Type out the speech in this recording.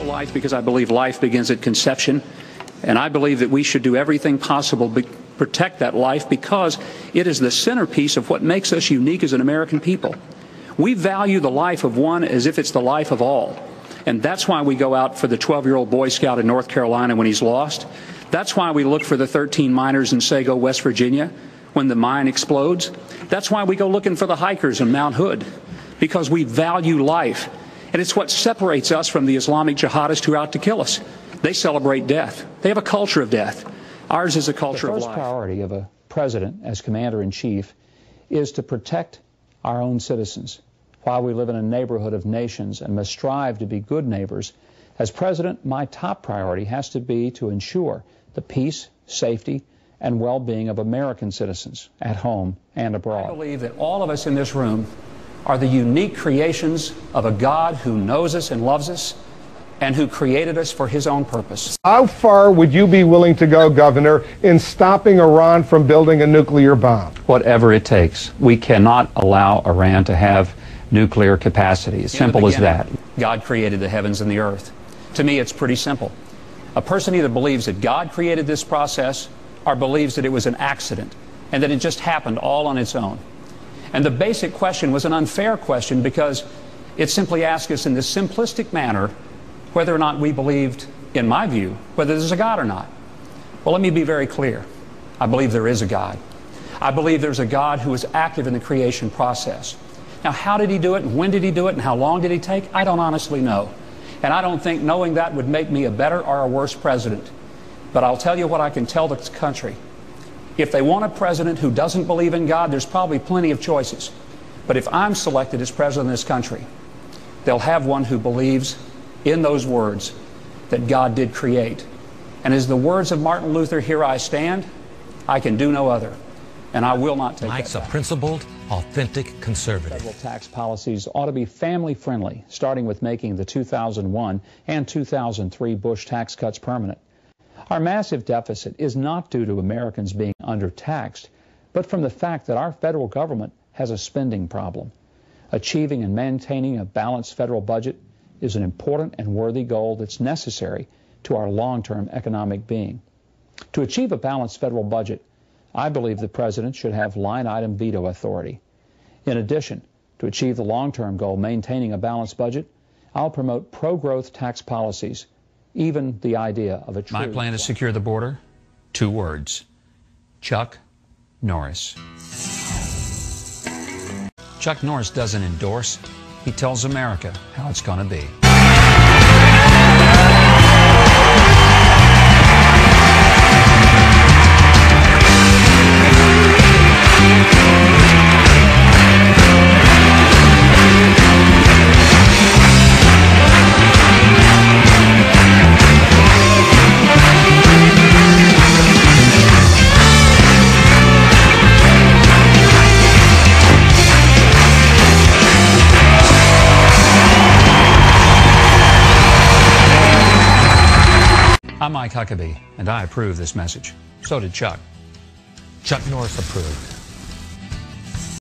pro-life because I believe life begins at conception, and I believe that we should do everything possible to protect that life because it is the centerpiece of what makes us unique as an American people. We value the life of one as if it's the life of all. And that's why we go out for the 12-year-old Boy Scout in North Carolina when he's lost. That's why we look for the 13 miners in Sago, West Virginia, when the mine explodes. That's why we go looking for the hikers in Mount Hood, because we value life. And it's what separates us from the Islamic jihadists who are out to kill us. They celebrate death. They have a culture of death. Ours is a culture of life. The first priority of a president as commander-in-chief is to protect our own citizens. While we live in a neighborhood of nations and must strive to be good neighbors, as president, my top priority has to be to ensure the peace, safety, and well-being of American citizens at home and abroad. I believe that all of us in this room are the unique creations of a God who knows us and loves us and who created us for his own purpose. How far would you be willing to go, Governor, in stopping Iran from building a nuclear bomb? Whatever it takes. We cannot allow Iran to have nuclear capacity. As simple as that. God created the heavens and the earth. To me, it's pretty simple. A person either believes that God created this process or believes that it was an accident and that it just happened all on its own. And the basic question was an unfair question because it simply asked us in this simplistic manner whether or not we believed, in my view, whether there's a God or not. Well, let me be very clear. I believe there is a God. I believe there's a God who is active in the creation process. Now, how did he do it, and when did he do it, and how long did he take? I don't honestly know. And I don't think knowing that would make me a better or a worse president. But I'll tell you what I can tell the country. If they want a president who doesn't believe in God, there's probably plenty of choices. But if I'm selected as president of this country, they'll have one who believes in those words that God did create. And as the words of Martin Luther, "Here I stand," I can do no other. And I will not take Mike's that back. a principled, authentic conservative. Federal tax policies ought to be family-friendly, starting with making the 2001 and 2003 Bush tax cuts permanent. Our massive deficit is not due to Americans being undertaxed, but from the fact that our federal government has a spending problem. Achieving and maintaining a balanced federal budget is an important and worthy goal that's necessary to our long-term economic being. To achieve a balanced federal budget, I believe the president should have line-item veto authority. In addition, to achieve the long-term goal, maintaining a balanced budget, I'll promote pro-growth tax policies, even the idea of a true... My plan to secure the border? 2 words. Chuck Norris. Chuck Norris doesn't endorse. He tells America how it's going to be. I'm Mike Huckabee, and I approve this message. So did Chuck. Chuck Norris approved.